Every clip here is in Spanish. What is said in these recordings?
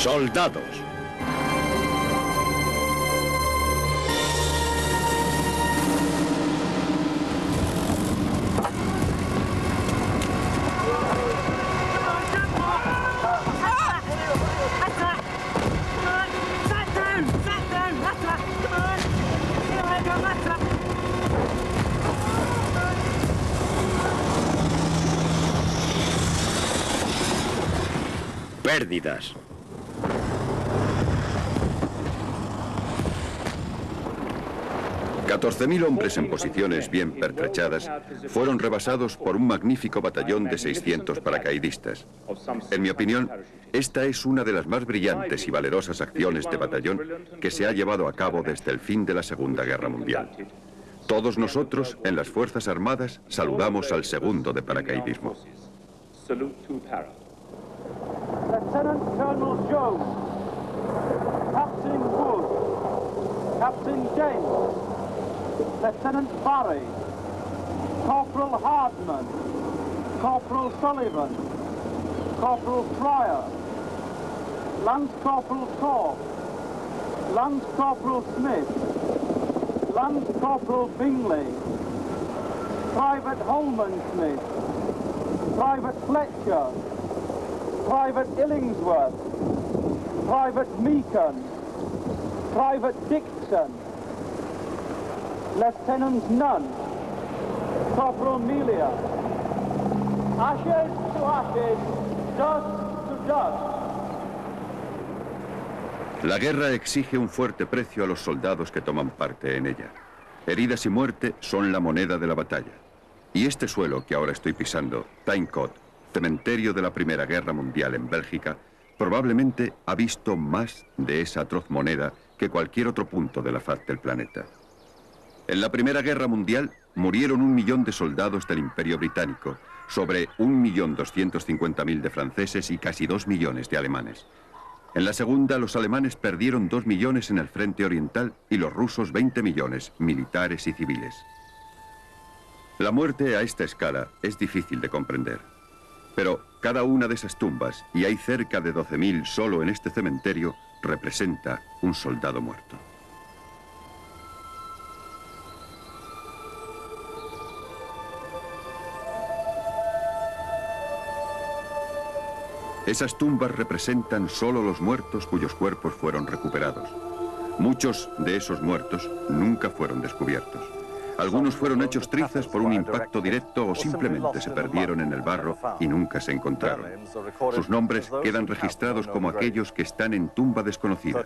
Soldados. Pérdidas. $14.000 hombres en posiciones bien pertrechadas fueron rebasados por un magnífico batallón de 600 paracaidistas. En mi opinión, esta es una de las más brillantes y valerosas acciones de batallón que se ha llevado a cabo desde el fin de la Segunda Guerra Mundial. Todos nosotros, en las Fuerzas Armadas, saludamos al segundo de paracaidismo. Lieutenant Colonel Jones, Captain Wood, Captain James, Lieutenant Barry, Corporal Hardman, Corporal Sullivan, Corporal Fryer, Lance Corporal Thorpe, Lance Corporal Smith, Lance Corporal Bingley, Private Holman Smith, Private Fletcher, Private Illingsworth, Private Meakin, Private Dixon, Lieutenant Nunn, Corporal Melia. Ashes to ashes, dust to dust. La guerra exige un fuerte precio a los soldados que toman parte en ella. Heridas y muerte son la moneda de la batalla. Y este suelo que ahora estoy pisando, Steinkot, cementerio de la Primera Guerra Mundial en Bélgica, probablemente ha visto más de esa atroz moneda que cualquier otro punto de la faz del planeta. En la Primera Guerra Mundial murieron 1 millón de soldados del Imperio Británico, sobre 1.250.000 de franceses y casi 2 millones de alemanes. En la Segunda, los alemanes perdieron 2 millones en el frente oriental y los rusos 20 millones, militares y civiles. La muerte a esta escala es difícil de comprender. Pero cada una de esas tumbas, y hay cerca de 12.000 solo en este cementerio, representa un soldado muerto. Esas tumbas representan solo los muertos cuyos cuerpos fueron recuperados. Muchos de esos muertos nunca fueron descubiertos. Algunos fueron hechos trizas por un impacto directo o simplemente se perdieron en el barro y nunca se encontraron. Sus nombres quedan registrados como aquellos que están en tumba desconocida.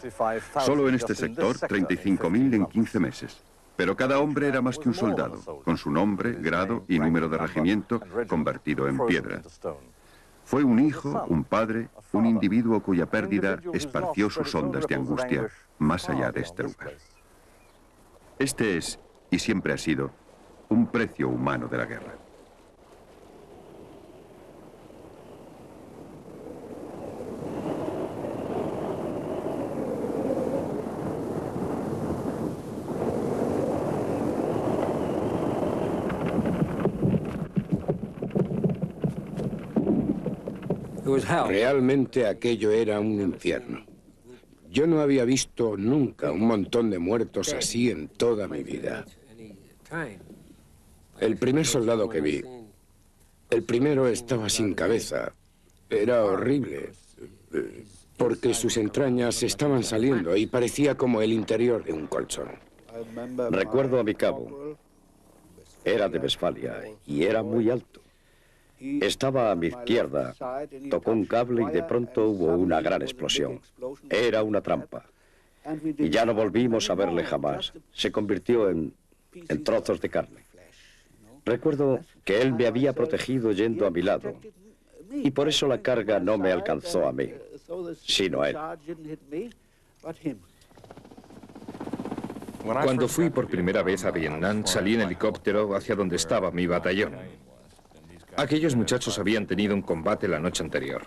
Solo en este sector, 35.000 en 15 meses. Pero cada hombre era más que un soldado, con su nombre, grado y número de regimiento convertido en piedra. Fue un hijo, un padre, un individuo cuya pérdida esparció sus ondas de angustia más allá de este lugar. Este es, y siempre ha sido, un precio humano de la guerra. Realmente aquello era un infierno. Yo no había visto nunca un montón de muertos así en toda mi vida. El primer soldado que vi, el primero estaba sin cabeza. Era horrible, porque sus entrañas estaban saliendo y parecía como el interior de un colchón. Recuerdo a mi cabo. Era de Westfalia y era muy alto. Estaba a mi izquierda, tocó un cable y de pronto hubo una gran explosión. Era una trampa. Y ya no volvimos a verle jamás. Se convirtió en trozos de carne. Recuerdo que él me había protegido yendo a mi lado. Y por eso la carga no me alcanzó a mí, sino a él. Cuando fui por primera vez a Vietnam, salí en helicóptero hacia donde estaba mi batallón. Aquellos muchachos habían tenido un combate la noche anterior.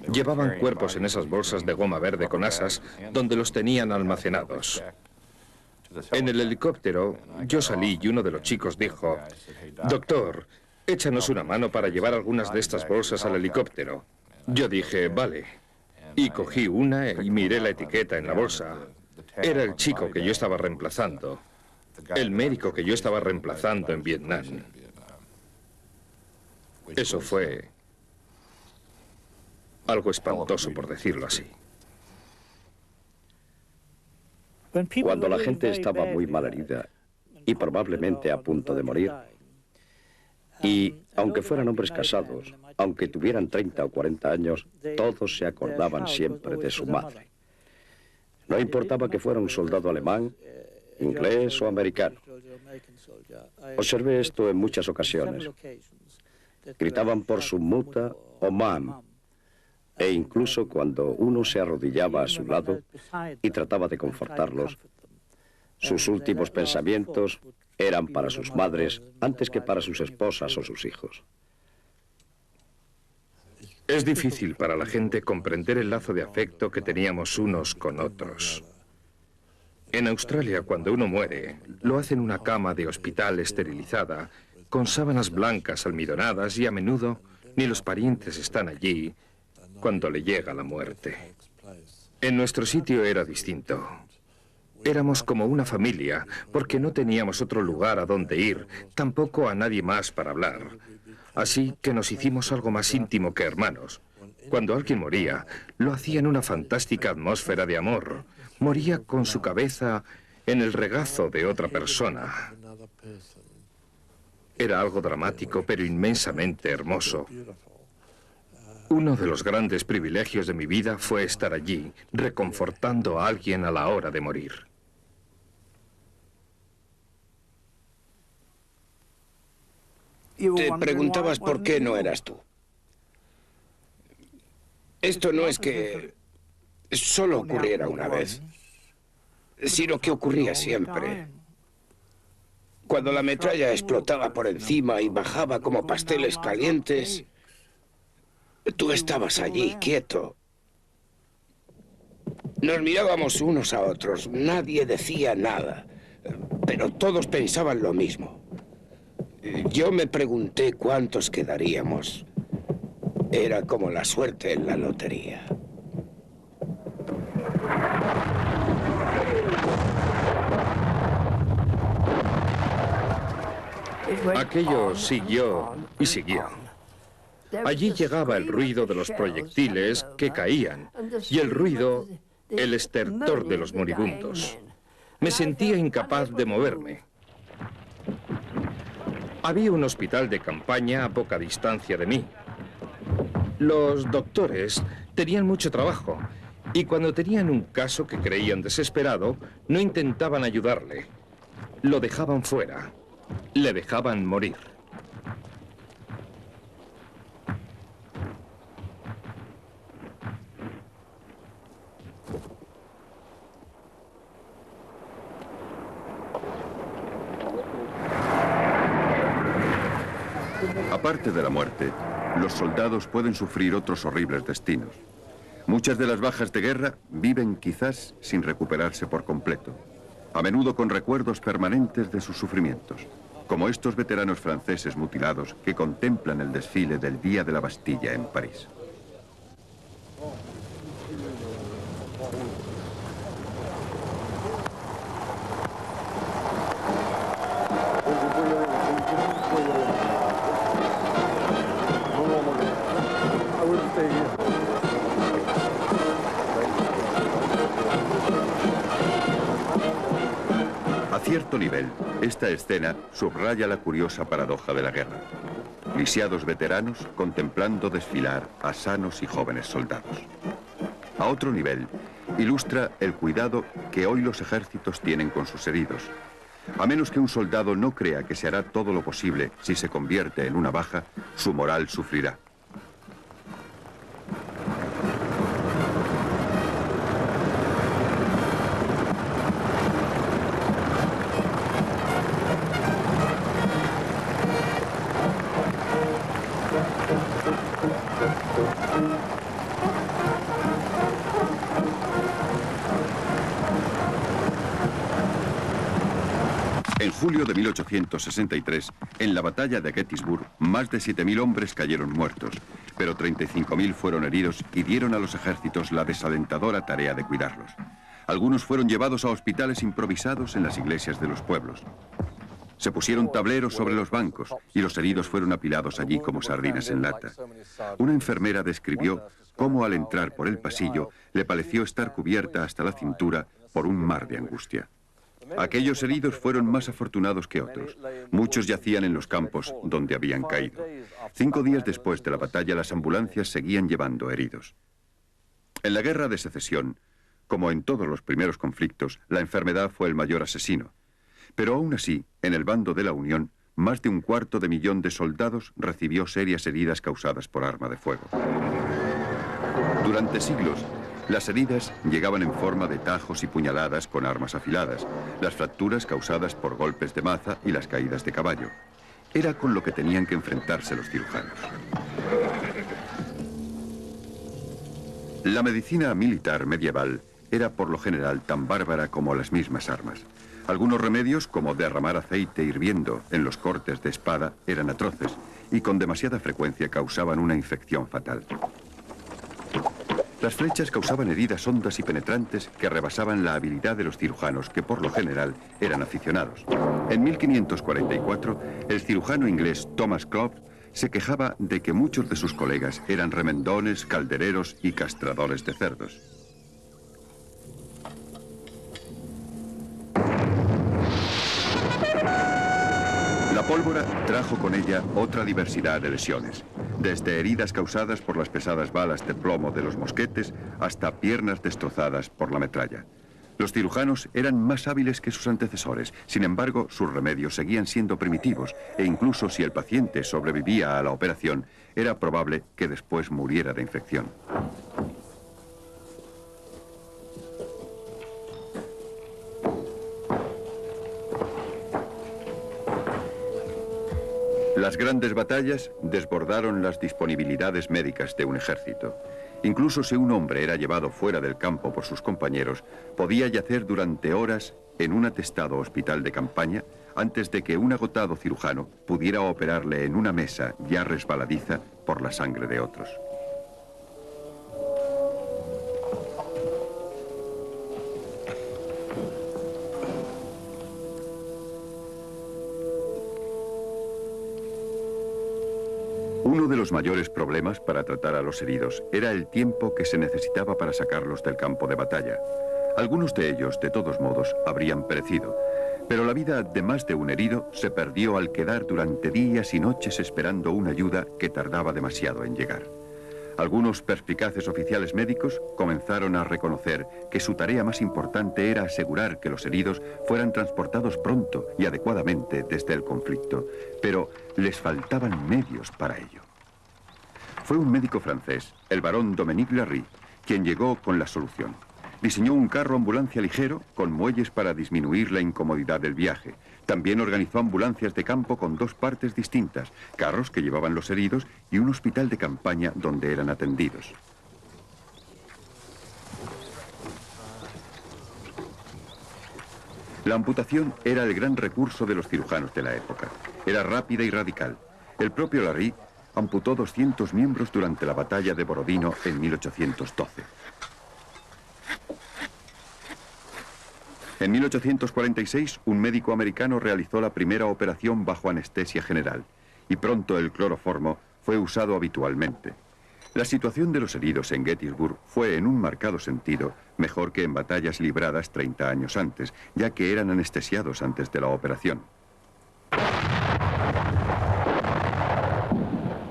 Llevaban cuerpos en esas bolsas de goma verde con asas, donde los tenían almacenados. En el helicóptero, yo salí y uno de los chicos dijo: «Doctor, échanos una mano para llevar algunas de estas bolsas al helicóptero». Yo dije: «Vale». Y cogí una y miré la etiqueta en la bolsa. Era el chico que yo estaba reemplazando, el médico que yo estaba reemplazando en Vietnam. Eso fue algo espantoso, por decirlo así. Cuando la gente estaba muy mal herida y probablemente a punto de morir, y aunque fueran hombres casados, aunque tuvieran 30 o 40 años, todos se acordaban siempre de su madre. No importaba que fuera un soldado alemán, inglés o americano. Observé esto en muchas ocasiones. Gritaban por su muta o mam, e incluso cuando uno se arrodillaba a su lado y trataba de confortarlos, sus últimos pensamientos eran para sus madres antes que para sus esposas o sus hijos. Es difícil para la gente comprender el lazo de afecto que teníamos unos con otros. En Australia, cuando uno muere, lo hace en una cama de hospital esterilizada, con sábanas blancas almidonadas, y a menudo ni los parientes están allí cuando le llega la muerte. En nuestro sitio era distinto. Éramos como una familia, porque no teníamos otro lugar a donde ir, tampoco a nadie más para hablar. Así que nos hicimos algo más íntimo que hermanos. Cuando alguien moría, lo hacía en una fantástica atmósfera de amor. Moría con su cabeza en el regazo de otra persona. Era algo dramático, pero inmensamente hermoso. Uno de los grandes privilegios de mi vida fue estar allí, reconfortando a alguien a la hora de morir. Te preguntabas por qué no eras tú. Esto no es que solo ocurriera una vez, sino que ocurría siempre. Cuando la metralla explotaba por encima y bajaba como pasteles calientes, tú estabas allí, quieto. Nos mirábamos unos a otros, nadie decía nada, pero todos pensaban lo mismo. Yo me pregunté cuántos quedaríamos. Era como la suerte en la lotería. Aquello siguió y siguió. Allí llegaba el ruido de los proyectiles que caían y el ruido, el estertor de los moribundos. Me sentía incapaz de moverme. Había un hospital de campaña a poca distancia de mí. Los doctores tenían mucho trabajo y cuando tenían un caso que creían desesperado, no intentaban ayudarle. Lo dejaban fuera. Le dejaban morir. Aparte de la muerte, los soldados pueden sufrir otros horribles destinos. Muchas de las bajas de guerra viven quizás sin recuperarse por completo, a menudo con recuerdos permanentes de sus sufrimientos, como estos veteranos franceses mutilados que contemplan el desfile del Día de la Bastilla en París. A cierto nivel, esta escena subraya la curiosa paradoja de la guerra. Lisiados veteranos contemplando desfilar a sanos y jóvenes soldados. A otro nivel, ilustra el cuidado que hoy los ejércitos tienen con sus heridos. A menos que un soldado no crea que se hará todo lo posible si se convierte en una baja, su moral sufrirá. En julio de 1863, en la batalla de Gettysburg, más de 7.000 hombres cayeron muertos, pero 35.000 fueron heridos y dieron a los ejércitos la desalentadora tarea de cuidarlos. Algunos fueron llevados a hospitales improvisados en las iglesias de los pueblos. Se pusieron tableros sobre los bancos y los heridos fueron apilados allí como sardinas en lata. Una enfermera describió cómo al entrar por el pasillo le pareció estar cubierta hasta la cintura por un mar de angustia. Aquellos heridos fueron más afortunados que otros. Muchos yacían en los campos donde habían caído. 5 días después de la batalla, las ambulancias seguían llevando heridos. En la Guerra de Secesión, como en todos los primeros conflictos, la enfermedad fue el mayor asesino. Pero aún así, en el bando de la Unión, más de 250.000 de soldados recibió serias heridas causadas por arma de fuego. Durante siglos, las heridas llegaban en forma de tajos y puñaladas con armas afiladas, las fracturas causadas por golpes de maza y las caídas de caballo. Era con lo que tenían que enfrentarse los cirujanos. La medicina militar medieval era por lo general tan bárbara como las mismas armas. Algunos remedios, como derramar aceite hirviendo en los cortes de espada, eran atroces y con demasiada frecuencia causaban una infección fatal. Las flechas causaban heridas hondas y penetrantes que rebasaban la habilidad de los cirujanos, que por lo general eran aficionados. En 1544, el cirujano inglés Thomas Croft se quejaba de que muchos de sus colegas eran remendones, caldereros y castradores de cerdos. La pólvora trajo con ella otra diversidad de lesiones, desde heridas causadas por las pesadas balas de plomo de los mosquetes hasta piernas destrozadas por la metralla. Los cirujanos eran más hábiles que sus antecesores, sin embargo, sus remedios seguían siendo primitivos e incluso si el paciente sobrevivía a la operación, era probable que después muriera de infección. Las grandes batallas desbordaron las disponibilidades médicas de un ejército. Incluso si un hombre era llevado fuera del campo por sus compañeros, podía yacer durante horas en un atestado hospital de campaña antes de que un agotado cirujano pudiera operarle en una mesa ya resbaladiza por la sangre de otros. Uno de los mayores problemas para tratar a los heridos era el tiempo que se necesitaba para sacarlos del campo de batalla. Algunos de ellos, de todos modos, habrían perecido, pero la vida de más de un herido se perdió al quedar durante días y noches esperando una ayuda que tardaba demasiado en llegar. Algunos perspicaces oficiales médicos comenzaron a reconocer que su tarea más importante era asegurar que los heridos fueran transportados pronto y adecuadamente desde el conflicto, pero les faltaban medios para ello. Fue un médico francés, el barón Dominique Larry, quien llegó con la solución. Diseñó un carro ambulancia ligero con muelles para disminuir la incomodidad del viaje. También organizó ambulancias de campo con 2 partes distintas, carros que llevaban los heridos y un hospital de campaña donde eran atendidos. La amputación era el gran recurso de los cirujanos de la época. Era rápida y radical. El propio Larry amputó 200 miembros durante la batalla de Borodino en 1812. En 1846, un médico americano realizó la primera operación bajo anestesia general, y pronto el cloroformo fue usado habitualmente. La situación de los heridos en Gettysburg fue, en un marcado sentido, mejor que en batallas libradas 30 años antes, ya que eran anestesiados antes de la operación.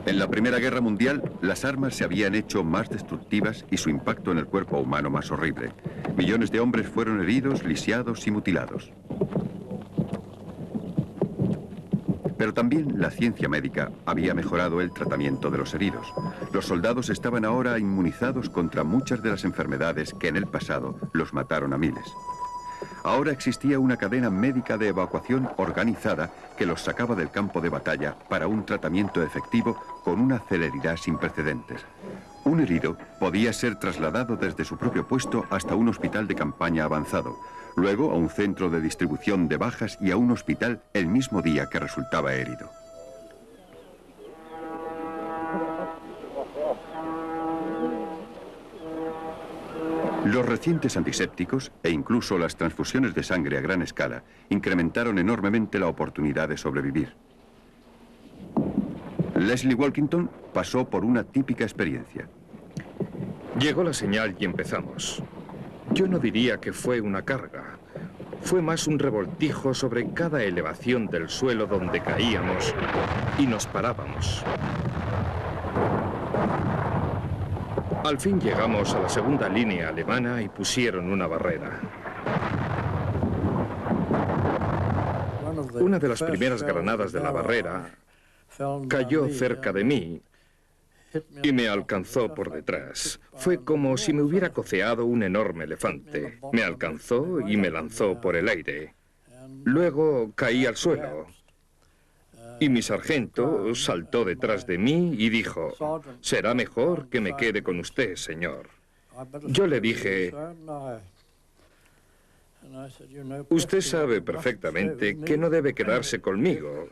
En la Primera Guerra Mundial, las armas se habían hecho más destructivas y su impacto en el cuerpo humano más horrible. Millones de hombres fueron heridos, lisiados y mutilados. Pero también la ciencia médica había mejorado el tratamiento de los heridos. Los soldados estaban ahora inmunizados contra muchas de las enfermedades que en el pasado los mataron a miles. Ahora existía una cadena médica de evacuación organizada que los sacaba del campo de batalla para un tratamiento efectivo con una celeridad sin precedentes. Un herido podía ser trasladado desde su propio puesto hasta un hospital de campaña avanzado, luego a un centro de distribución de bajas y a un hospital el mismo día que resultaba herido. Los recientes antisépticos e incluso las transfusiones de sangre a gran escala incrementaron enormemente la oportunidad de sobrevivir. Leslie Walkington pasó por una típica experiencia. Llegó la señal y empezamos. Yo no diría que fue una carga. Fue más un revoltijo sobre cada elevación del suelo donde caíamos y nos parábamos. Al fin llegamos a la segunda línea alemana y pusieron una barrera. Una de las primeras granadas de la barrera cayó cerca de mí y me alcanzó por detrás. Fue como si me hubiera coceado un enorme elefante. Me alcanzó y me lanzó por el aire. Luego caí al suelo. Y mi sargento saltó detrás de mí y dijo: «Será mejor que me quede con usted, señor». Yo le dije: «Usted sabe perfectamente que no debe quedarse conmigo.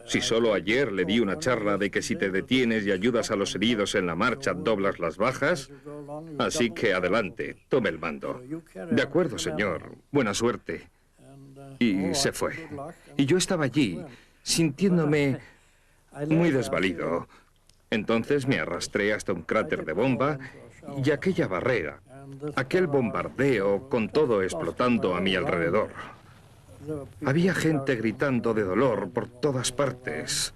Si solo ayer le di una charla de que si te detienes y ayudas a los heridos en la marcha, doblas las bajas. Así que adelante, tome el mando». «De acuerdo, señor. Buena suerte». Y se fue. Y yo estaba allí, sintiéndome muy desvalido. Entonces me arrastré hasta un cráter de bomba y aquella barrera, aquel bombardeo con todo explotando a mi alrededor. Había gente gritando de dolor por todas partes.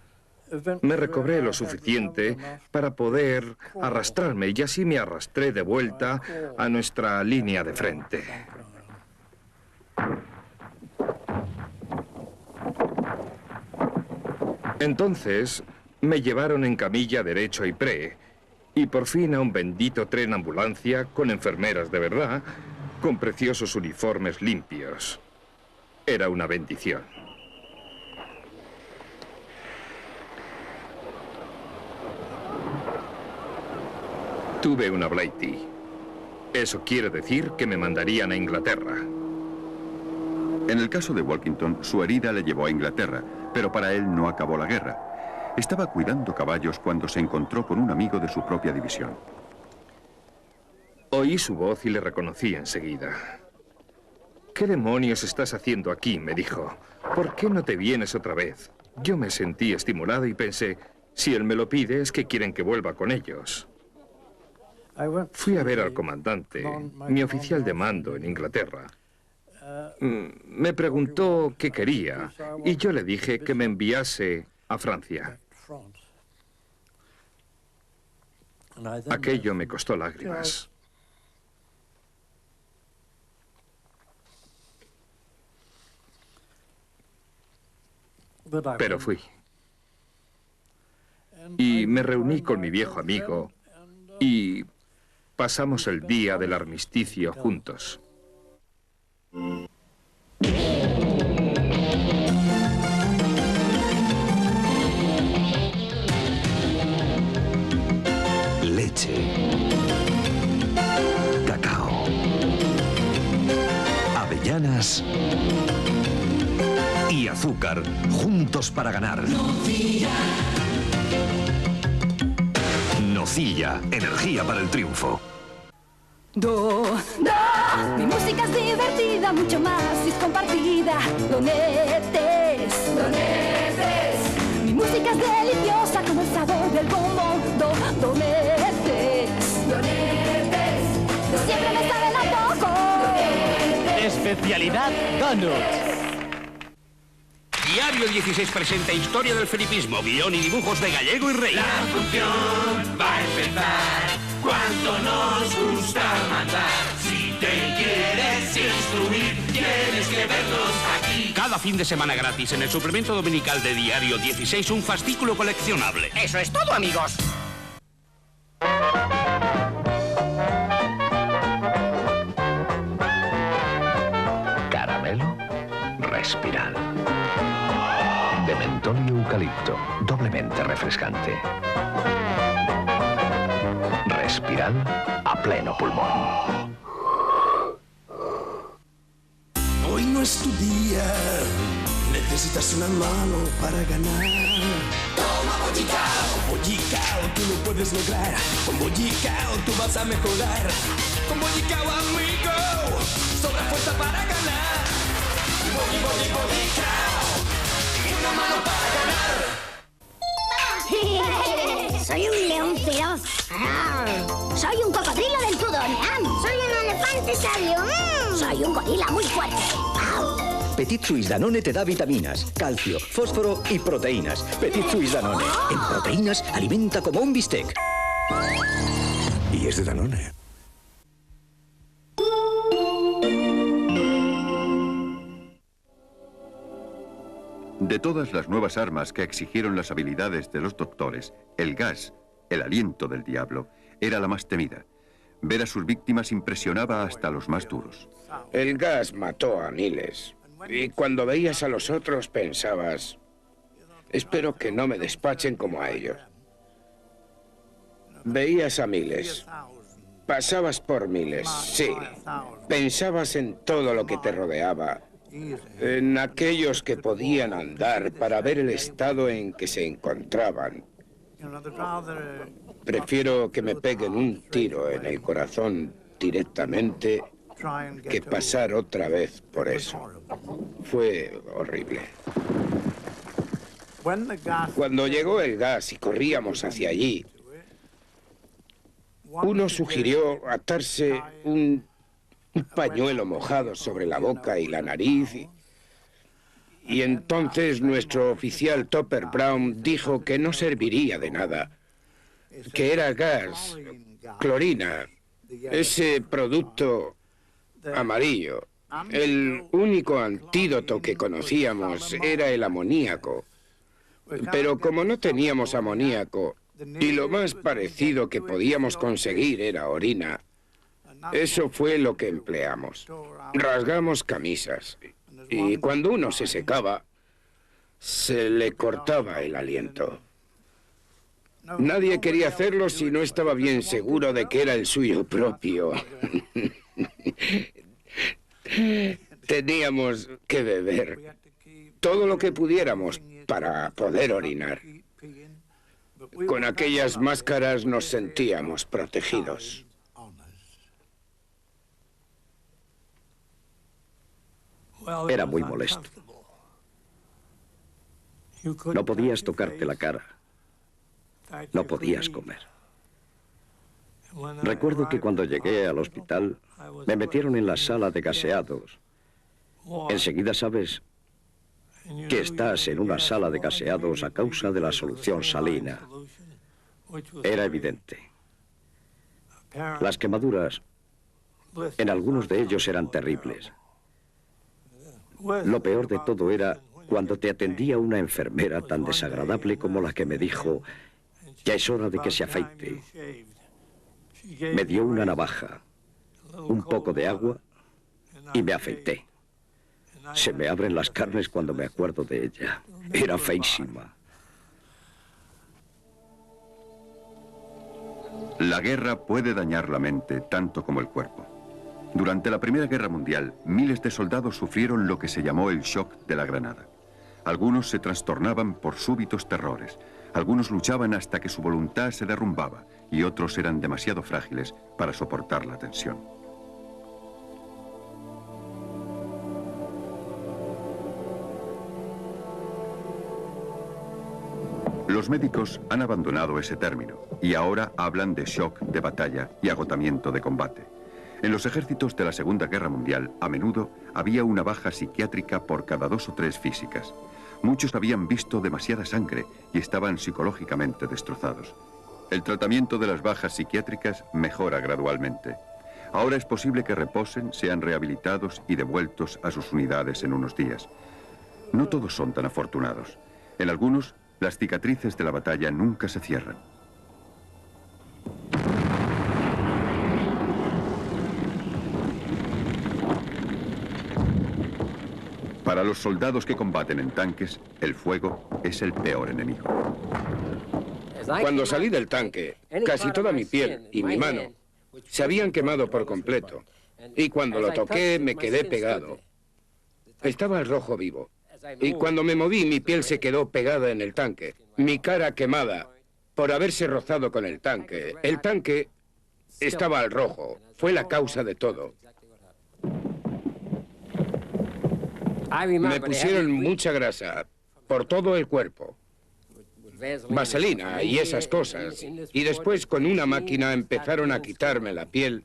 Me recobré lo suficiente para poder arrastrarme y así me arrastré de vuelta a nuestra línea de frente. Entonces me llevaron en camilla derecho y pre, y por fin a un bendito tren ambulancia con enfermeras de verdad, con preciosos uniformes limpios. Era una bendición. Tuve una Blighty. Eso quiere decir que me mandarían a Inglaterra. En el caso de Walkington, su herida le llevó a Inglaterra, pero para él no acabó la guerra. Estaba cuidando caballos cuando se encontró con un amigo de su propia división. Oí su voz y le reconocí enseguida. «¿Qué demonios estás haciendo aquí?», me dijo. «¿Por qué no te vienes otra vez?». Yo me sentí estimulado y pensé, si él me lo pide es que quieren que vuelva con ellos. Fui a ver al comandante, mi oficial de mando en Inglaterra. Me preguntó qué quería y yo le dije que me enviase a Francia. Aquello me costó lágrimas. Pero fui. Y me reuní con mi viejo amigo y pasamos el día del armisticio juntos. Leche, cacao, avellanas y azúcar, juntos para ganar. Nocilla, energía para el triunfo. Mi música es divertida, mucho más si es compartida. Donetes. Mi música es deliciosa como el sabor del bombón. Donetes. Siempre me saben a poco. Especialidad Donuts. Diario 16 presenta Historia del Felipismo, guión y dibujos de Gallego y Rey. La función va a empezar. Cuánto nos gusta mandar. Si te quieres instruir, tienes que vernos aquí. Cada fin de semana gratis en el suplemento dominical de Diario 16, un fascículo coleccionable. Eso es todo, amigos. Caramelo Respiral. De mentol y eucalipto, doblemente refrescante. Respiral a pleno pulmón. Hoy no es tu día, necesitas una mano para ganar. Toma Bollicao, Bollicao, tú lo puedes lograr. Con Bollicao tú vas a mejorar. Con Bollicao, amigo, sobra fuerza para ganar. Bollicao, una mano para ganar. Soy un león feroz. Soy un cocodrilo del Tudor. Soy un elefante sabio. Soy un gorila muy fuerte. Petit Suisse Danone te da vitaminas, calcio, fósforo y proteínas. Petit Suisse Danone. En proteínas alimenta como un bistec. Y es de Danone. De todas las nuevas armas que exigieron las habilidades de los doctores, el gas, el aliento del diablo, era la más temida. Ver a sus víctimas impresionaba hasta a los más duros. El gas mató a miles. Y cuando veías a los otros pensabas, espero que no me despachen como a ellos. Veías a miles. Pasabas por miles, sí. Pensabas en todo lo que te rodeaba. En aquellos que podían andar para ver el estado en que se encontraban. Prefiero que me peguen un tiro en el corazón directamente que pasar otra vez por eso. Fue horrible. Cuando llegó el gas y corríamos hacia allí, uno sugirió atarse un pañuelo mojado sobre la boca y la nariz. Y entonces nuestro oficial Topper Brown dijo que no serviría de nada, que era gas, clorina, ese producto amarillo. El único antídoto que conocíamos era el amoníaco. Pero como no teníamos amoníaco y lo más parecido que podíamos conseguir era orina, eso fue lo que empleamos. Rasgamos camisas y cuando uno se secaba, se le cortaba el aliento. Nadie quería hacerlo si no estaba bien seguro de que era el suyo propio. Teníamos que beber todo lo que pudiéramos para poder orinar. Con aquellas máscaras nos sentíamos protegidos. Era muy molesto. No podías tocarte la cara. No podías comer. Recuerdo que cuando llegué al hospital, me metieron en la sala de gaseados. Enseguida sabes que estás en una sala de gaseados a causa de la solución salina. Era evidente. Las quemaduras, en algunos de ellos eran terribles. Lo peor de todo era cuando te atendía una enfermera tan desagradable como la que me dijo, ya es hora de que se afeite. Me dio una navaja, un poco de agua y me afeité. Se me abren las carnes cuando me acuerdo de ella. Era feísima. La guerra puede dañar la mente tanto como el cuerpo. Durante la Primera Guerra Mundial, miles de soldados sufrieron lo que se llamó el shock de la granada. Algunos se trastornaban por súbitos terrores. Algunos luchaban hasta que su voluntad se derrumbaba y otros eran demasiado frágiles para soportar la tensión. Los médicos han abandonado ese término y ahora hablan de shock de batalla y agotamiento de combate. En los ejércitos de la Segunda Guerra Mundial, a menudo había una baja psiquiátrica por cada 2 o 3 físicas. Muchos habían visto demasiada sangre y estaban psicológicamente destrozados. El tratamiento de las bajas psiquiátricas mejora gradualmente. Ahora es posible que reposen, sean rehabilitados y devueltos a sus unidades en unos días. No todos son tan afortunados. En algunos, las cicatrices de la batalla nunca se cierran. Para los soldados que combaten en tanques, el fuego es el peor enemigo. Cuando salí del tanque, casi toda mi piel y mi mano se habían quemado por completo. Y cuando lo toqué, me quedé pegado. Estaba al rojo vivo. Y cuando me moví, mi piel se quedó pegada en el tanque. Mi cara quemada por haberse rozado con el tanque. El tanque estaba al rojo. Fue la causa de todo. Me pusieron mucha grasa por todo el cuerpo. Vaselina y esas cosas. Y después con una máquina empezaron a quitarme la piel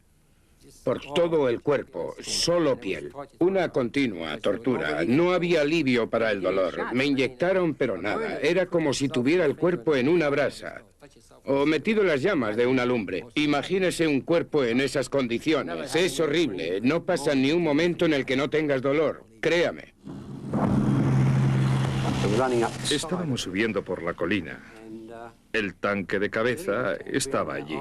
por todo el cuerpo, solo piel. Una continua tortura. No había alivio para el dolor. Me inyectaron, pero nada. Era como si tuviera el cuerpo en una brasa o metido en las llamas de una lumbre. Imagínese un cuerpo en esas condiciones. Es horrible. No pasa ni un momento en el que no tengas dolor. Créame. Estábamos subiendo por la colina. El tanque de cabeza estaba allí.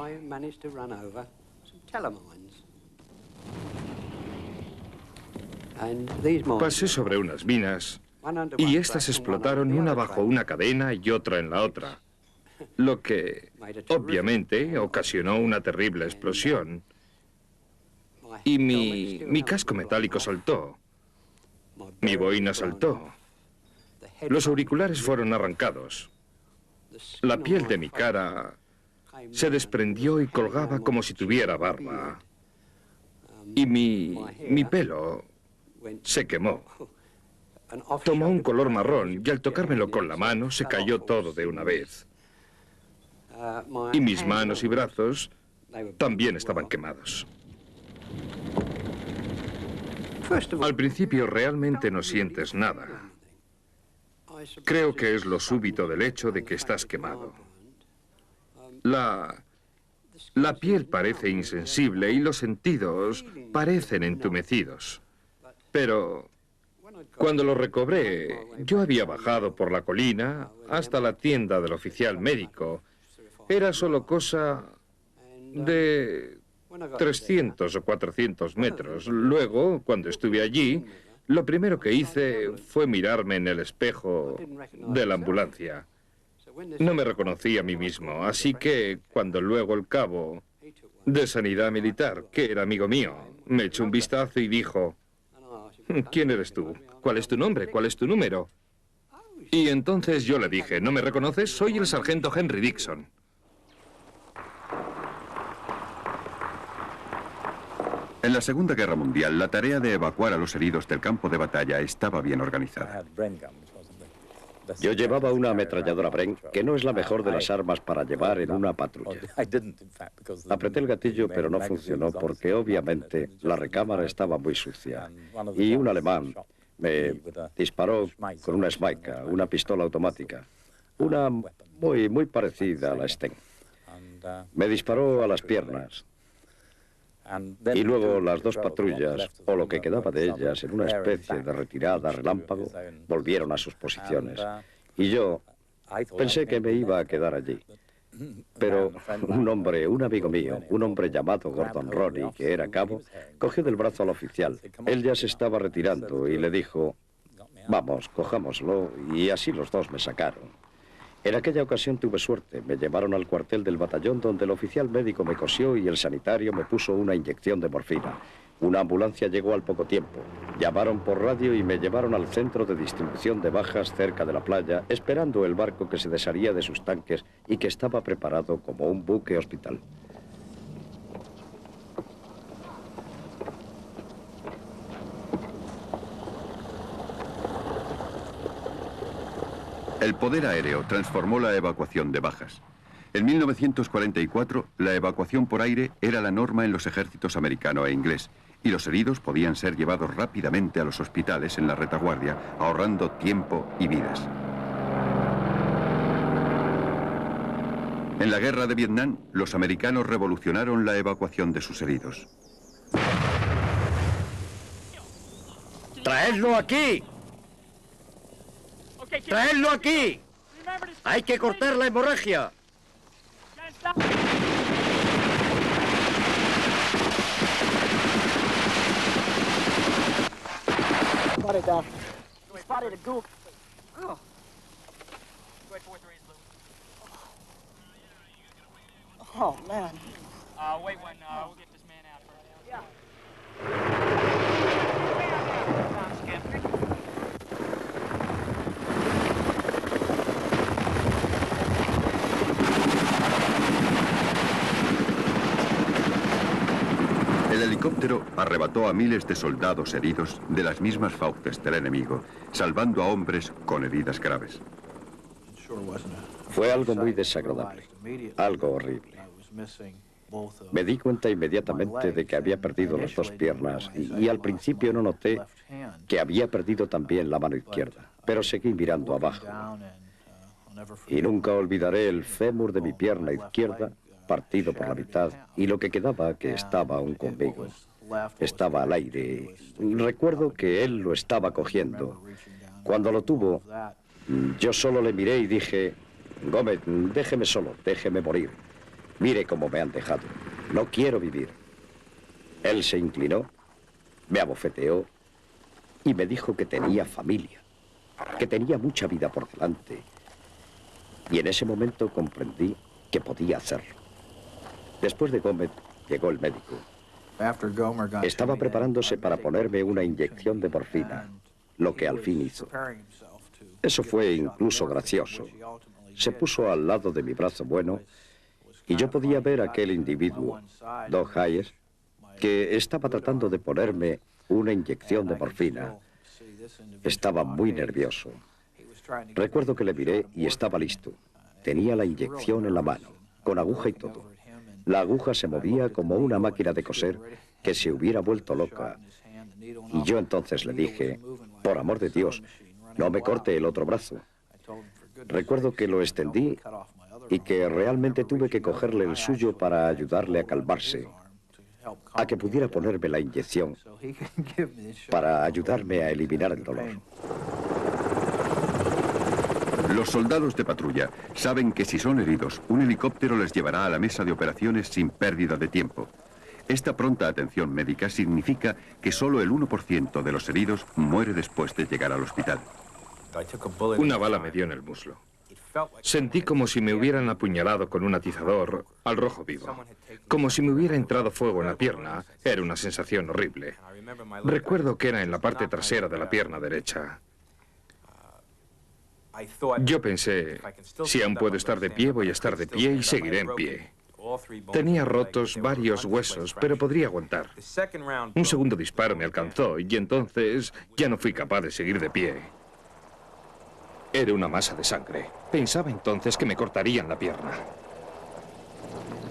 Pasé sobre unas minas y estas explotaron una bajo una cadena y otra en la otra, lo que obviamente ocasionó una terrible explosión. Y mi casco metálico saltó, mi boina saltó, los auriculares fueron arrancados, la piel de mi cara se desprendió y colgaba como si tuviera barba, y mi pelo se quemó. Tomó un color marrón y al tocármelo con la mano se cayó todo de una vez. Y mis manos y brazos también estaban quemados. Al principio realmente no sientes nada. Creo que es lo súbito del hecho de que estás quemado. La piel parece insensible y los sentidos parecen entumecidos. Pero cuando lo recobré, yo había bajado por la colina hasta la tienda del oficial médico. Era solo cosa de 300 o 400 metros. Luego, cuando estuve allí, lo primero que hice fue mirarme en el espejo de la ambulancia. No me reconocí a mí mismo, así que cuando luego el cabo de Sanidad Militar, que era amigo mío, me echó un vistazo y dijo: ¿quién eres tú? ¿Cuál es tu nombre? ¿Cuál es tu número? Y entonces yo le dije: ¿no me reconoces? Soy el sargento Henry Dixon. En la Segunda Guerra Mundial, la tarea de evacuar a los heridos del campo de batalla estaba bien organizada. Yo llevaba una ametralladora Bren, que no es la mejor de las armas para llevar en una patrulla. Apreté el gatillo, pero no funcionó porque obviamente la recámara estaba muy sucia. Y un alemán me disparó con una Smaika, una pistola automática, una muy parecida a la Sten. Me disparó a las piernas. Y luego las dos patrullas, o lo que quedaba de ellas, en una especie de retirada relámpago, volvieron a sus posiciones. Y yo pensé que me iba a quedar allí. Pero un hombre, un amigo mío, un hombre llamado Gordon Roney, que era cabo, cogió del brazo al oficial. Él ya se estaba retirando y le dijo: vamos, cojámoslo, y así los dos me sacaron. En aquella ocasión tuve suerte. Me llevaron al cuartel del batallón donde el oficial médico me cosió y el sanitario me puso una inyección de morfina. Una ambulancia llegó al poco tiempo. Llamaron por radio y me llevaron al centro de distribución de bajas cerca de la playa, esperando el barco que se desharía de sus tanques y que estaba preparado como un buque hospital. El poder aéreo transformó la evacuación de bajas. En 1944, la evacuación por aire era la norma en los ejércitos americano e inglés, y los heridos podían ser llevados rápidamente a los hospitales en la retaguardia, ahorrando tiempo y vidas. En la guerra de Vietnam, los americanos revolucionaron la evacuación de sus heridos. ¡Traedlo aquí! ¡Traedlo aquí! ¡Hay que cortar la hemorragia! Oh, man. Wait one. We'll get this man out first. Yeah. El helicóptero arrebató a miles de soldados heridos de las mismas fauces del enemigo, salvando a hombres con heridas graves. Fue algo muy desagradable, algo horrible. Me di cuenta inmediatamente de que había perdido las dos piernas y al principio no noté que había perdido también la mano izquierda, pero seguí mirando abajo. Y nunca olvidaré el fémur de mi pierna izquierda partido por la mitad y lo que quedaba que estaba aún conmigo. Estaba al aire. Recuerdo que él lo estaba cogiendo. Cuando lo tuvo, yo solo le miré y dije: Gómez, déjeme solo, déjeme morir. Mire cómo me han dejado. No quiero vivir. Él se inclinó, me abofeteó y me dijo que tenía familia, que tenía mucha vida por delante. Y en ese momento comprendí que podía hacerlo. Después de Gómez, llegó el médico. Estaba preparándose para ponerme una inyección de morfina, lo que al fin hizo. Eso fue incluso gracioso. Se puso al lado de mi brazo bueno y yo podía ver a aquel individuo, Doc Hayes, que estaba tratando de ponerme una inyección de morfina. Estaba muy nervioso. Recuerdo que le miré y estaba listo. Tenía la inyección en la mano, con aguja y todo. La aguja se movía como una máquina de coser que se hubiera vuelto loca. Y yo entonces le dije: por amor de Dios, no me corte el otro brazo. Recuerdo que lo extendí y que realmente tuve que cogerle el suyo para ayudarle a calmarse, a que pudiera ponerme la inyección, para ayudarme a eliminar el dolor. Los soldados de patrulla saben que si son heridos, un helicóptero les llevará a la mesa de operaciones sin pérdida de tiempo. Esta pronta atención médica significa que solo el 1% de los heridos muere después de llegar al hospital. Una bala me dio en el muslo. Sentí como si me hubieran apuñalado con un atizador al rojo vivo. Como si me hubiera entrado fuego en la pierna. Era una sensación horrible. Recuerdo que era en la parte trasera de la pierna derecha. Yo pensé, si aún puedo estar de pie, voy a estar de pie y seguiré en pie. Tenía rotos varios huesos, pero podría aguantar. Un segundo disparo me alcanzó y entonces ya no fui capaz de seguir de pie. Era una masa de sangre. Pensaba entonces que me cortarían la pierna.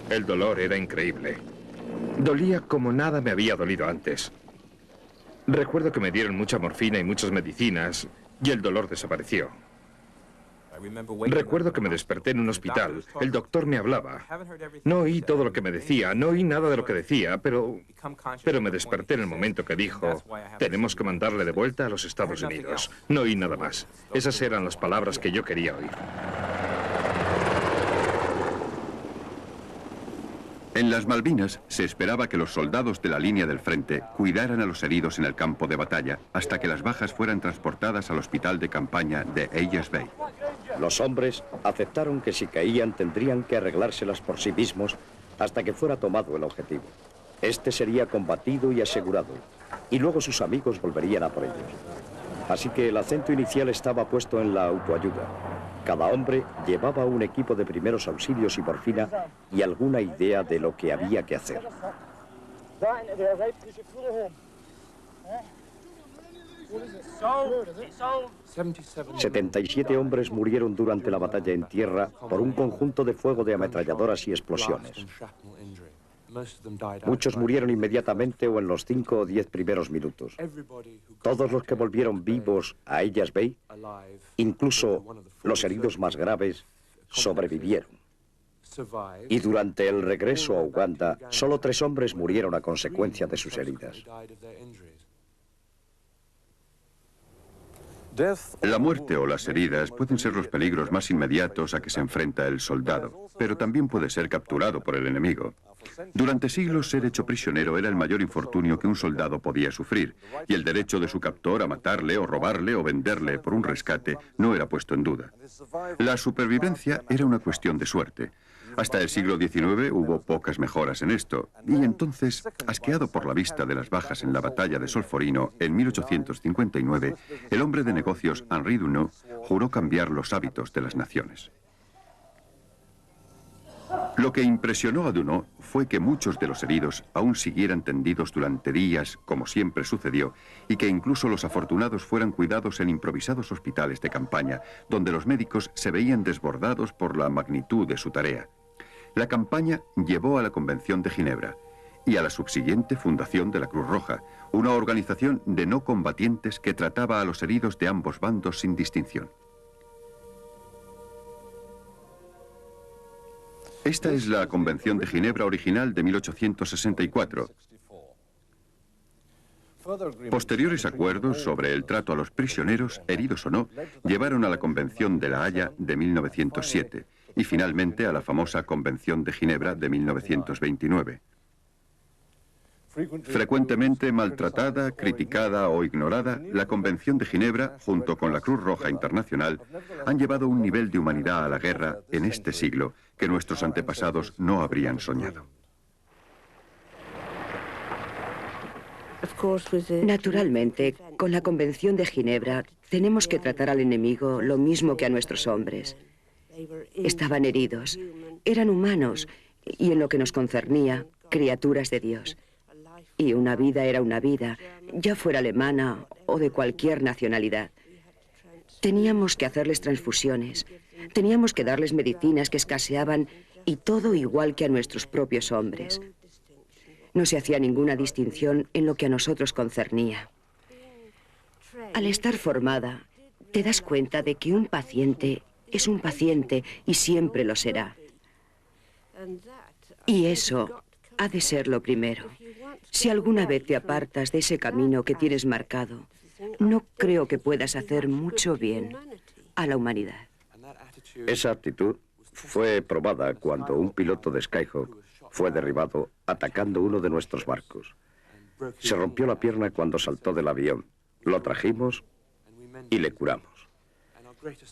El dolor era increíble. Dolía como nada me había dolido antes. Recuerdo que me dieron mucha morfina y muchas medicinas y el dolor desapareció. Recuerdo que me desperté en un hospital. El doctor me hablaba. No oí todo lo que me decía, no oí nada de lo que decía, pero me desperté en el momento que dijo: tenemos que mandarle de vuelta a los Estados Unidos. No oí nada más. Esas eran las palabras que yo quería oír. En las Malvinas se esperaba que los soldados de la línea del frente cuidaran a los heridos en el campo de batalla hasta que las bajas fueran transportadas al hospital de campaña de Hayes Bay. Los hombres aceptaron que si caían tendrían que arreglárselas por sí mismos hasta que fuera tomado el objetivo. Este sería combatido y asegurado, y luego sus amigos volverían a por ellos. Así que el acento inicial estaba puesto en la autoayuda. Cada hombre llevaba un equipo de primeros auxilios y morfina y alguna idea de lo que había que hacer. 77 hombres murieron durante la batalla en tierra por un conjunto de fuego de ametralladoras y explosiones. Muchos murieron inmediatamente o en los 5 o 10 primeros minutos. Todos los que volvieron vivos a Hayes Bay, incluso los heridos más graves, sobrevivieron. Y durante el regreso a Uganda, solo 3 hombres murieron a consecuencia de sus heridas. La muerte o las heridas pueden ser los peligros más inmediatos a que se enfrenta el soldado, pero también puede ser capturado por el enemigo. Durante siglos, ser hecho prisionero era el mayor infortunio que un soldado podía sufrir, y el derecho de su captor a matarle o robarle o venderle por un rescate no era puesto en duda. La supervivencia era una cuestión de suerte. Hasta el siglo XIX hubo pocas mejoras en esto, y entonces, asqueado por la vista de las bajas en la batalla de Solferino en 1859, el hombre de negocios Henri Dunant juró cambiar los hábitos de las naciones. Lo que impresionó a Dunant fue que muchos de los heridos aún siguieran tendidos durante días, como siempre sucedió, y que incluso los afortunados fueran cuidados en improvisados hospitales de campaña, donde los médicos se veían desbordados por la magnitud de su tarea. La campaña llevó a la Convención de Ginebra y a la subsiguiente fundación de la Cruz Roja, una organización de no combatientes que trataba a los heridos de ambos bandos sin distinción. Esta es la Convención de Ginebra original de 1864. Posteriores acuerdos sobre el trato a los prisioneros, heridos o no, llevaron a la Convención de La Haya de 1907 y finalmente a la famosa Convención de Ginebra de 1929. Frecuentemente maltratada, criticada o ignorada, la Convención de Ginebra, junto con la Cruz Roja Internacional, han llevado un nivel de humanidad a la guerra en este siglo que nuestros antepasados no habrían soñado. Naturalmente, con la Convención de Ginebra, tenemos que tratar al enemigo lo mismo que a nuestros hombres. Estaban heridos, eran humanos, y en lo que nos concernía, criaturas de Dios. Y una vida era una vida, ya fuera alemana o de cualquier nacionalidad. Teníamos que hacerles transfusiones, teníamos que darles medicinas que escaseaban y todo igual que a nuestros propios hombres. No se hacía ninguna distinción en lo que a nosotros concernía. Al estar formada, te das cuenta de que un paciente es un paciente y siempre lo será. Y eso ha de ser lo primero. Si alguna vez te apartas de ese camino que tienes marcado, no creo que puedas hacer mucho bien a la humanidad. Esa actitud fue probada cuando un piloto de Skyhawk fue derribado atacando uno de nuestros barcos. Se rompió la pierna cuando saltó del avión. Lo trajimos y le curamos.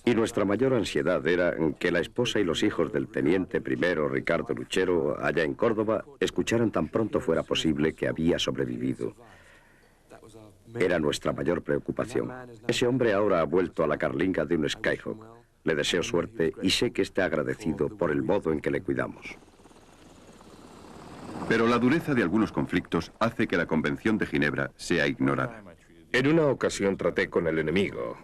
Y nuestra mayor ansiedad era que la esposa y los hijos del teniente primero Ricardo Luchero, allá en Córdoba, escucharan tan pronto fuera posible que había sobrevivido. Era nuestra mayor preocupación. Ese hombre ahora ha vuelto a la carlinga de un Skyhawk. Le deseo suerte y sé que está agradecido por el modo en que le cuidamos. Pero la dureza de algunos conflictos hace que la Convención de Ginebra sea ignorada. En una ocasión traté con el enemigo.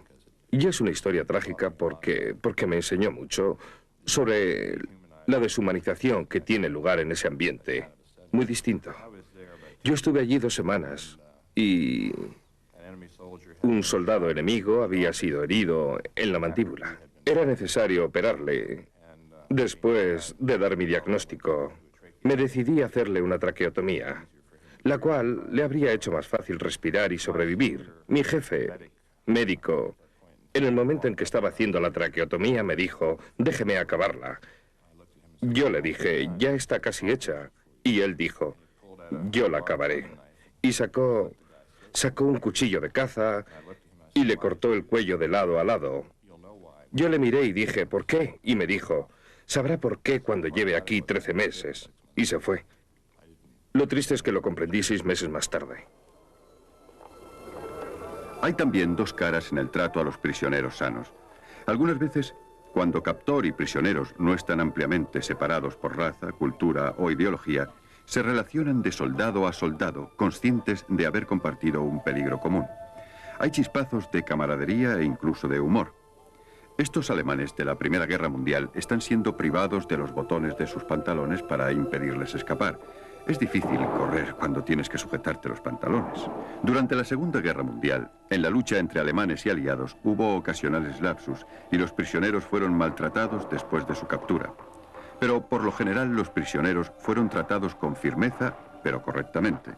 Y es una historia trágica porque me enseñó mucho sobre la deshumanización que tiene lugar en ese ambiente. Muy distinto. Yo estuve allí 2 semanas y un soldado enemigo había sido herido en la mandíbula. Era necesario operarle. Después de dar mi diagnóstico, me decidí a hacerle una traqueotomía, la cual le habría hecho más fácil respirar y sobrevivir. Mi jefe, médico, en el momento en que estaba haciendo la traqueotomía, me dijo, déjeme acabarla. Yo le dije, ya está casi hecha. Y él dijo, yo la acabaré. Y sacó un cuchillo de caza y le cortó el cuello de lado a lado. Yo le miré y dije, ¿por qué? Y me dijo, sabrá por qué cuando lleve aquí 13 meses. Y se fue. Lo triste es que lo comprendí 6 meses más tarde. Hay también 2 caras en el trato a los prisioneros sanos. Algunas veces, cuando captor y prisioneros no están ampliamente separados por raza, cultura o ideología, se relacionan de soldado a soldado, conscientes de haber compartido un peligro común. Hay chispazos de camaradería e incluso de humor. Estos alemanes de la Primera Guerra Mundial están siendo privados de los botones de sus pantalones para impedirles escapar. Es difícil correr cuando tienes que sujetarte los pantalones. Durante la Segunda Guerra Mundial, en la lucha entre alemanes y aliados, hubo ocasionales lapsus y los prisioneros fueron maltratados después de su captura. Pero por lo general los prisioneros fueron tratados con firmeza, pero correctamente.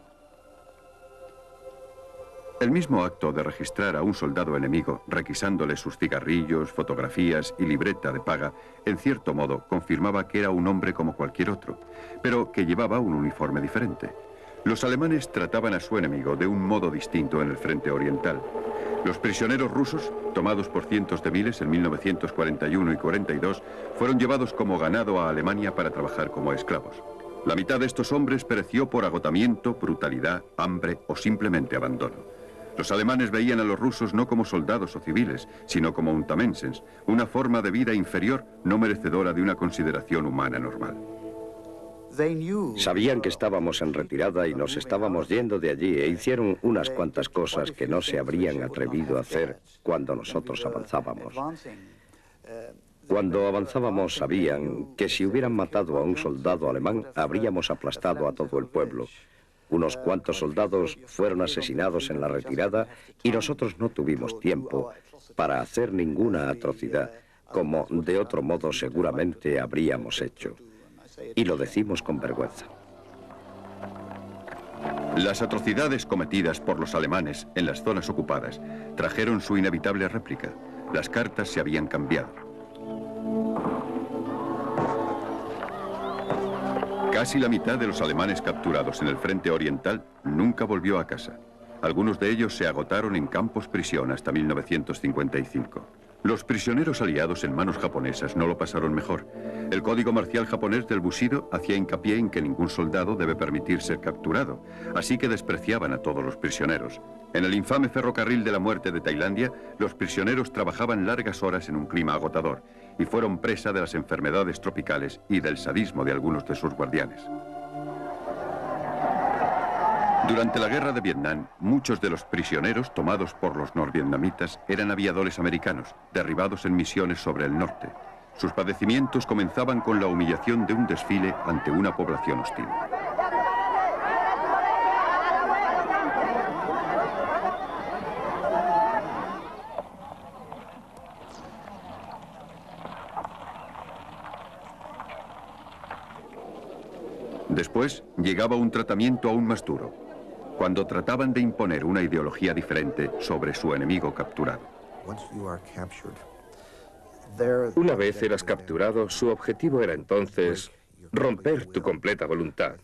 El mismo acto de registrar a un soldado enemigo, requisándole sus cigarrillos, fotografías y libreta de paga, en cierto modo confirmaba que era un hombre como cualquier otro, pero que llevaba un uniforme diferente. Los alemanes trataban a su enemigo de un modo distinto en el frente oriental. Los prisioneros rusos, tomados por cientos de miles en 1941 y 42, fueron llevados como ganado a Alemania para trabajar como esclavos. La mitad de estos hombres pereció por agotamiento, brutalidad, hambre o simplemente abandono. Los alemanes veían a los rusos no como soldados o civiles, sino como untamensens, una forma de vida inferior no merecedora de una consideración humana normal. Sabían que estábamos en retirada y nos estábamos yendo de allí e hicieron unas cuantas cosas que no se habrían atrevido a hacer cuando nosotros avanzábamos. Cuando avanzábamos sabían que si hubieran matado a un soldado alemán habríamos aplastado a todo el pueblo. Unos cuantos soldados fueron asesinados en la retirada y nosotros no tuvimos tiempo para hacer ninguna atrocidad, como de otro modo seguramente habríamos hecho. Y lo decimos con vergüenza. Las atrocidades cometidas por los alemanes en las zonas ocupadas trajeron su inevitable réplica. Las cartas se habían cambiado. Casi la mitad de los alemanes capturados en el frente oriental nunca volvió a casa. Algunos de ellos se agotaron en campos prisión hasta 1955. Los prisioneros aliados en manos japonesas no lo pasaron mejor. El código marcial japonés del Bushido hacía hincapié en que ningún soldado debe permitir ser capturado, así que despreciaban a todos los prisioneros. En el infame ferrocarril de la muerte de Tailandia, los prisioneros trabajaban largas horas en un clima agotador y fueron presa de las enfermedades tropicales y del sadismo de algunos de sus guardianes. Durante la guerra de Vietnam, muchos de los prisioneros tomados por los norvietnamitas eran aviadores americanos, derribados en misiones sobre el norte. Sus padecimientos comenzaban con la humillación de un desfile ante una población hostil. Después llegaba un tratamiento aún más duro, cuando trataban de imponer una ideología diferente sobre su enemigo capturado. Una vez eras capturado, su objetivo era entonces romper tu completa voluntad.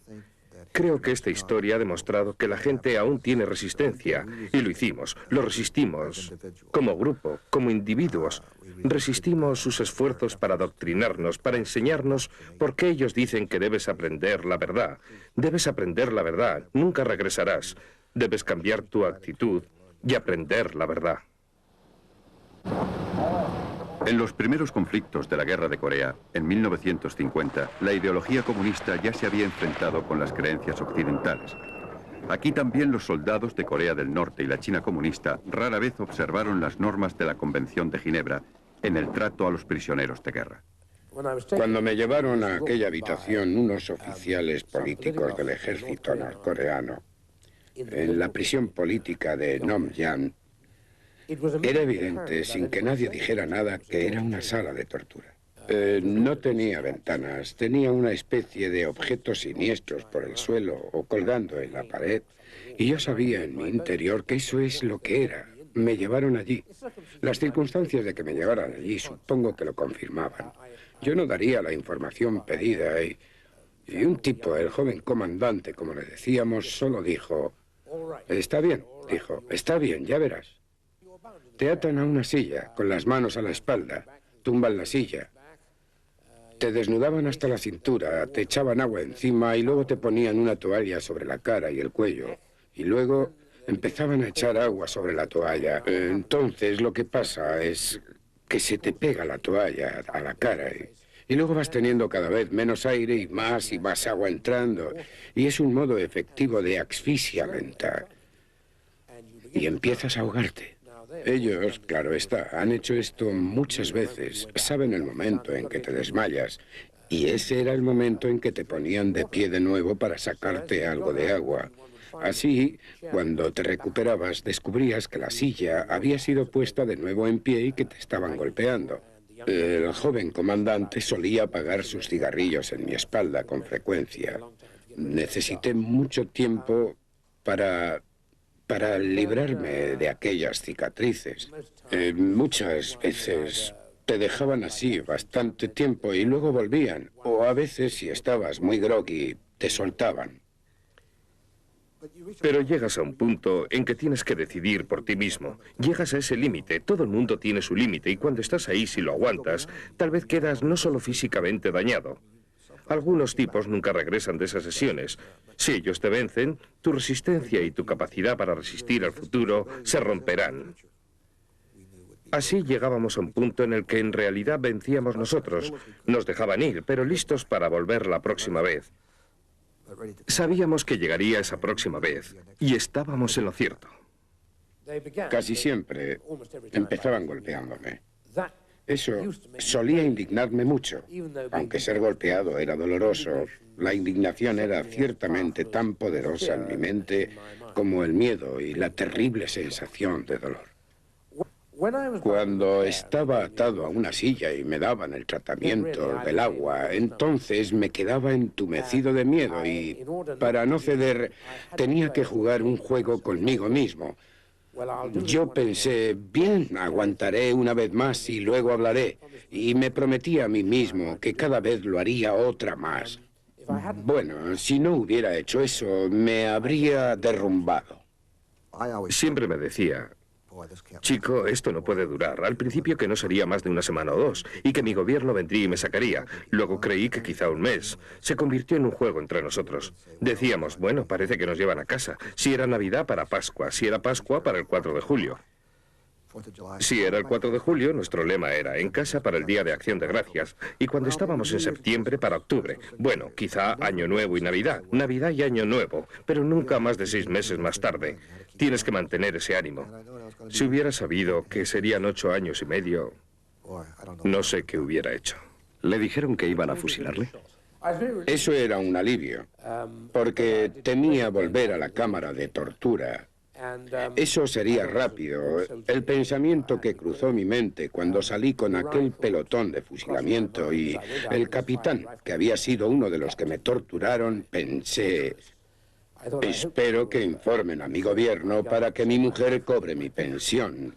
Creo que esta historia ha demostrado que la gente aún tiene resistencia, y lo hicimos, lo resistimos, como grupo, como individuos. Resistimos sus esfuerzos para adoctrinarnos, para enseñarnos por qué ellos dicen que debes aprender la verdad. Debes aprender la verdad, nunca regresarás. Debes cambiar tu actitud y aprender la verdad. En los primeros conflictos de la Guerra de Corea, en 1950, la ideología comunista ya se había enfrentado con las creencias occidentales. Aquí también los soldados de Corea del Norte y la China comunista rara vez observaron las normas de la Convención de Ginebra en el trato a los prisioneros de guerra. Cuando me llevaron a aquella habitación unos oficiales políticos del ejército norcoreano, en la prisión política de Nomyan, era evidente, sin que nadie dijera nada, que era una sala de tortura. No tenía ventanas, tenía una especie de objetos siniestros por el suelo o colgando en la pared, y yo sabía en mi interior que eso es lo que era. Me llevaron allí. Las circunstancias de que me llevaran allí supongo que lo confirmaban. Yo no daría la información pedida y un tipo, el joven comandante, como le decíamos, solo dijo: «Está bien», dijo, «está bien, ya verás». Te atan a una silla, con las manos a la espalda, tumban la silla, te desnudaban hasta la cintura, te echaban agua encima y luego te ponían una toalla sobre la cara y el cuello. Y luego empezaban a echar agua sobre la toalla. Entonces lo que pasa es que se te pega la toalla a la cara y luego vas teniendo cada vez menos aire y más agua entrando. Y es un modo efectivo de asfixia lenta. Y empiezas a ahogarte. Ellos, claro está, han hecho esto muchas veces. Saben el momento en que te desmayas. Y ese era el momento en que te ponían de pie de nuevo para sacarte algo de agua. Así, cuando te recuperabas, descubrías que la silla había sido puesta de nuevo en pie y que te estaban golpeando. El joven comandante solía apagar sus cigarrillos en mi espalda con frecuencia. Necesité mucho tiempo para librarme de aquellas cicatrices. Muchas veces te dejaban así bastante tiempo y luego volvían. O a veces, si estabas muy groggy, te soltaban. Pero llegas a un punto en que tienes que decidir por ti mismo. Llegas a ese límite. Todo el mundo tiene su límite y cuando estás ahí, si lo aguantas, tal vez quedas no solo físicamente dañado. Algunos tipos nunca regresan de esas sesiones. Si ellos te vencen, tu resistencia y tu capacidad para resistir al futuro se romperán. Así llegábamos a un punto en el que en realidad vencíamos nosotros. Nos dejaban ir, pero listos para volver la próxima vez. Sabíamos que llegaría esa próxima vez y estábamos en lo cierto. Casi siempre empezaban golpeándome. Eso solía indignarme mucho. Aunque ser golpeado era doloroso, la indignación era ciertamente tan poderosa en mi mente como el miedo y la terrible sensación de dolor. Cuando estaba atado a una silla y me daban el tratamiento del agua, entonces me quedaba entumecido de miedo y, para no ceder, tenía que jugar un juego conmigo mismo. Yo pensé, bien, aguantaré una vez más y luego hablaré. Y me prometí a mí mismo que cada vez lo haría otra más. Bueno, si no hubiera hecho eso, me habría derrumbado. Siempre me decía, chico, esto no puede durar. Al principio que no sería más de una semana o dos, y que mi gobierno vendría y me sacaría. Luego creí que quizá un mes. Se convirtió en un juego entre nosotros. Decíamos, bueno, parece que nos llevan a casa. Si era Navidad, para Pascua. Si era Pascua, para el 4 de julio. Si era el 4 de julio, nuestro lema era en casa para el Día de Acción de Gracias. Y cuando estábamos en septiembre, para octubre. Bueno, quizá Año Nuevo y Navidad. Navidad y Año Nuevo, pero nunca más de 6 meses más tarde. Tienes que mantener ese ánimo. Si hubiera sabido que serían 8 años y medio, no sé qué hubiera hecho. ¿Le dijeron que iban a fusilarle? Eso era un alivio, porque temía volver a la cámara de tortura. Eso sería rápido. El pensamiento que cruzó mi mente cuando salí con aquel pelotón de fusilamiento y el capitán, que había sido uno de los que me torturaron, pensé, espero que informen a mi gobierno para que mi mujer cobre mi pensión.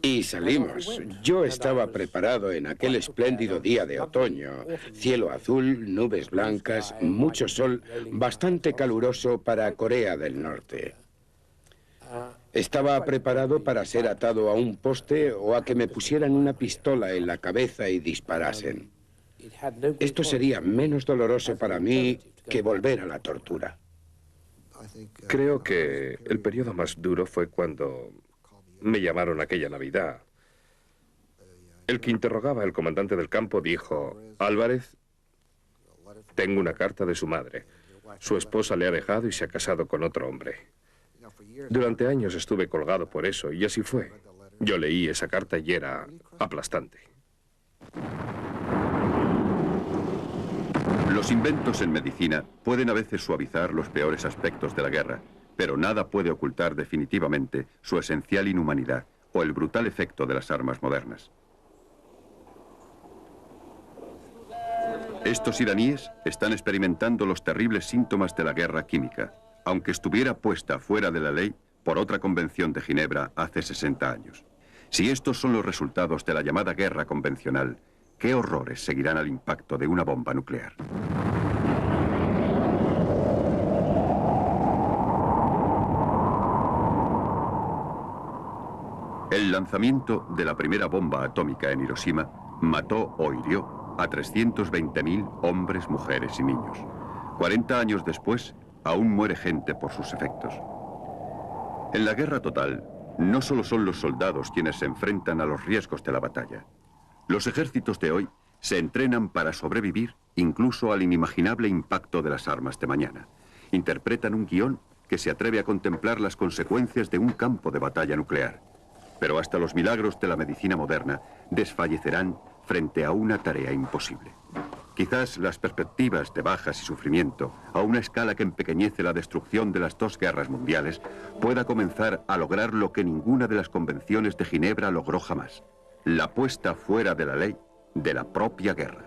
Y salimos. Yo estaba preparado en aquel espléndido día de otoño. Cielo azul, nubes blancas, mucho sol, bastante caluroso para Corea del Norte. Estaba preparado para ser atado a un poste o a que me pusieran una pistola en la cabeza y disparasen. Esto sería menos doloroso para mí que volver a la tortura. Creo que el periodo más duro fue cuando me llamaron aquella Navidad. El que interrogaba al comandante del campo dijo, Álvarez, tengo una carta de su madre. Su esposa le ha dejado y se ha casado con otro hombre. Durante años estuve colgado por eso y así fue. Yo leí esa carta y era aplastante. Los inventos en medicina pueden a veces suavizar los peores aspectos de la guerra, pero nada puede ocultar definitivamente su esencial inhumanidad o el brutal efecto de las armas modernas. Estos iraníes están experimentando los terribles síntomas de la guerra química, aunque estuviera puesta fuera de la ley por otra convención de Ginebra hace 60 años. Si estos son los resultados de la llamada guerra convencional, ¿qué horrores seguirán al impacto de una bomba nuclear? El lanzamiento de la primera bomba atómica en Hiroshima mató o hirió a 320.000 hombres, mujeres y niños. 40 años después, aún muere gente por sus efectos. En la guerra total, no solo son los soldados quienes se enfrentan a los riesgos de la batalla. Los ejércitos de hoy se entrenan para sobrevivir incluso al inimaginable impacto de las armas de mañana. Interpretan un guión que se atreve a contemplar las consecuencias de un campo de batalla nuclear. Pero hasta los milagros de la medicina moderna desfallecerán frente a una tarea imposible. Quizás las perspectivas de bajas y sufrimiento, a una escala que empequeñece la destrucción de las 2 guerras mundiales, pueda comenzar a lograr lo que ninguna de las convenciones de Ginebra logró jamás: la puesta fuera de la ley de la propia guerra.